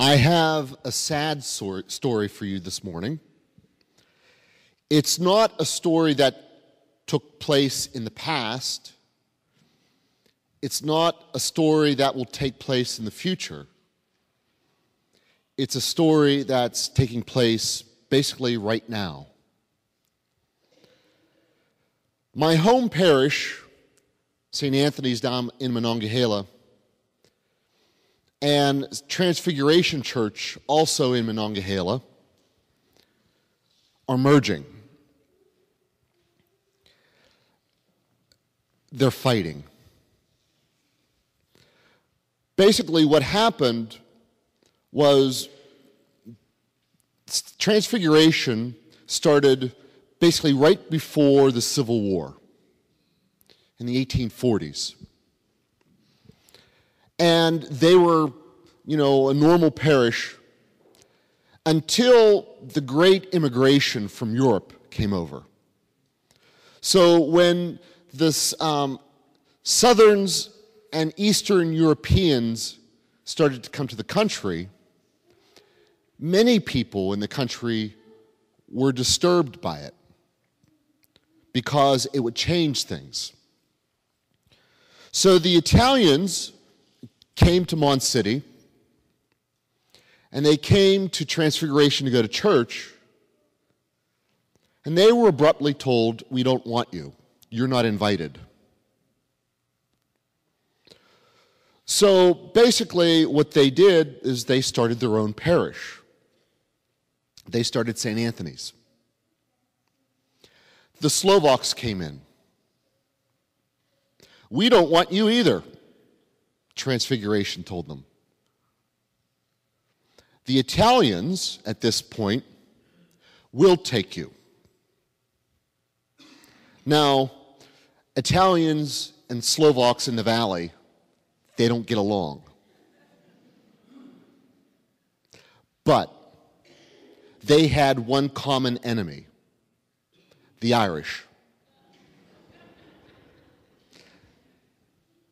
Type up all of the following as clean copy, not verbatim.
I have a sad story for you this morning. It's not a story that took place in the past. It's not a story that will take place in the future. It's a story that's taking place basically right now. My home parish, St. Anthony's down in Monongahela, and Transfiguration Church, also in Monongahela, are merging. They're fighting. Basically, what happened was Transfiguration started basically right before the Civil War in the 1840s. And they were, a normal parish until the great immigration from Europe came over. So when the Southerns and Eastern Europeans started to come to the country, many people in the country were disturbed by it because it would change things. So the Italians came to Mon City, and they came to Transfiguration to go to church, and they were abruptly told, "We don't want you. You're not invited." So basically what they did is they started their own parish. They started St. Anthony's. The Slovaks came in. "We don't want you either," Transfiguration told them. The Italians, at this point, will take you. Now, Italians and Slovaks in the valley, they don't get along. But they had one common enemy: the Irish.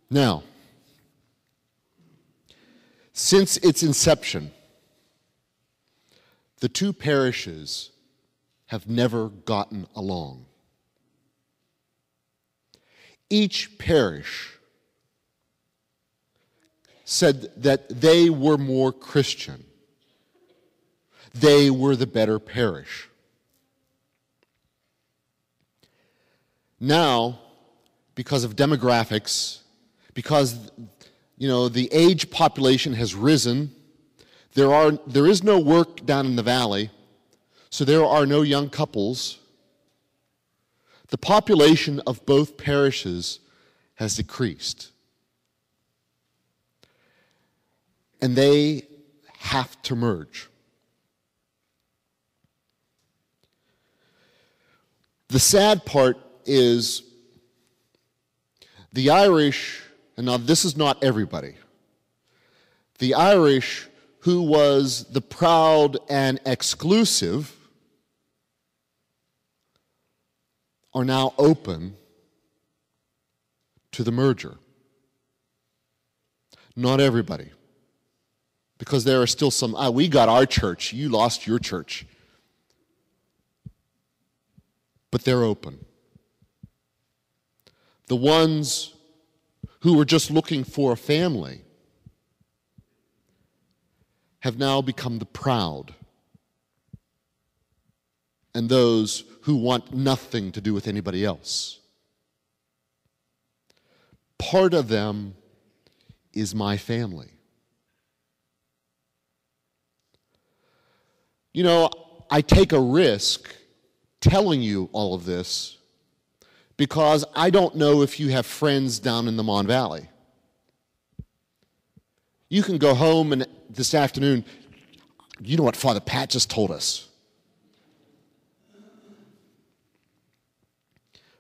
Now, since its inception, the two parishes have never gotten along. Each parish said that they were more Christian. They were the better parish. Now, because of demographics, because the age population has risen, there is no work down in the valley, so there are no young couples. The population of both parishes has decreased. And they have to merge. The sad part is the Irish, and now this is not everybody, the Irish, who was the proud and exclusive, are now open to the merger. Not everybody. Because there are still some, we got our church, you lost your church. But they're open. The ones who were just looking for a family have now become the proud, and those who want nothing to do with anybody else. Part of them is my family. I take a risk telling you all of this because I don't know if you have friends down in the Mon Valley. You can go home and this afternoon, you know what Father Pat just told us.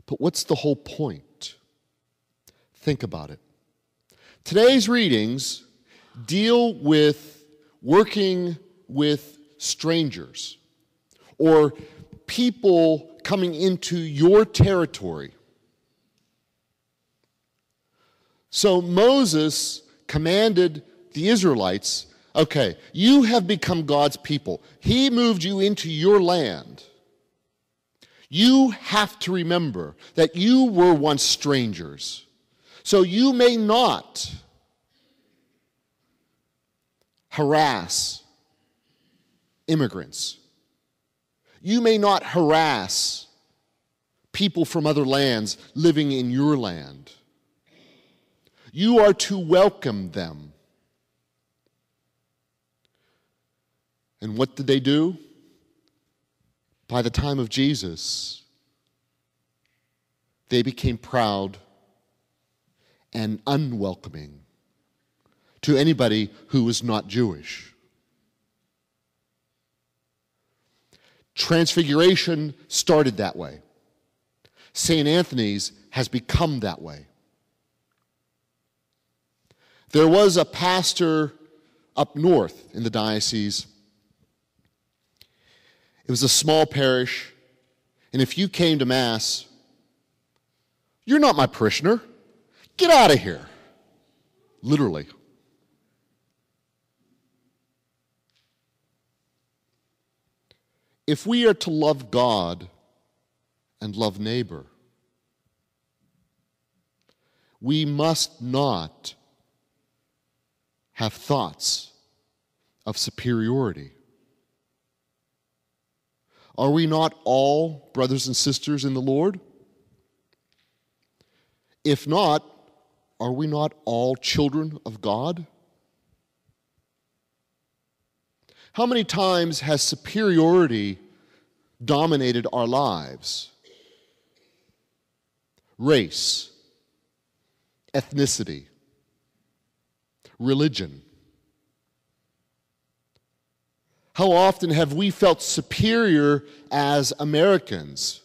But what's the whole point? Think about it. Today's readings deal with working with strangers or people coming into your territory. So Moses commanded the Israelites Okay, you have become God's people. He moved you into your land. You have to remember that you were once strangers. So you may not harass immigrants. You may not harass people from other lands living in your land. You are to welcome them. And what did they do? By the time of Jesus, they became proud and unwelcoming to anybody who was not Jewish. Transfiguration started that way. St. Anthony's has become that way. There was a pastor up north in the diocese. It was a small parish, and if you came to Mass, you're not my parishioner. Get out of here. Literally. If we are to love God and love neighbor, we must not have thoughts of superiority. Are we not all brothers and sisters in the Lord? If not, are we not all children of God? How many times has superiority dominated our lives? Race, ethnicity, religion. How often have we felt superior as Americans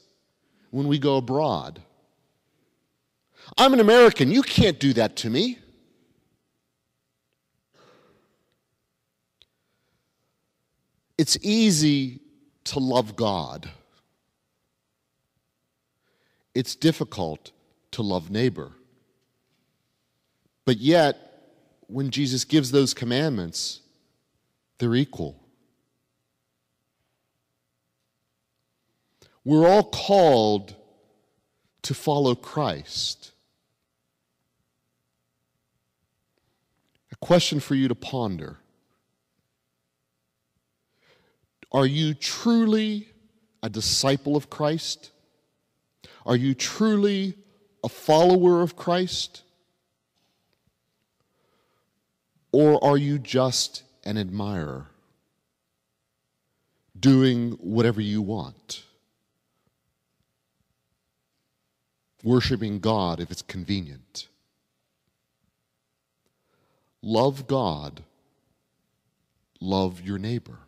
when we go abroad? I'm an American. You can't do that to me. It's easy to love God. It's difficult to love neighbor. But yet, when Jesus gives those commandments, they're equal. We're all called to follow Christ. A question for you to ponder. Are you truly a disciple of Christ? Are you truly a follower of Christ? Or are you just an admirer, doing whatever you want? Worshiping God if it's convenient. Love God. Love your neighbor.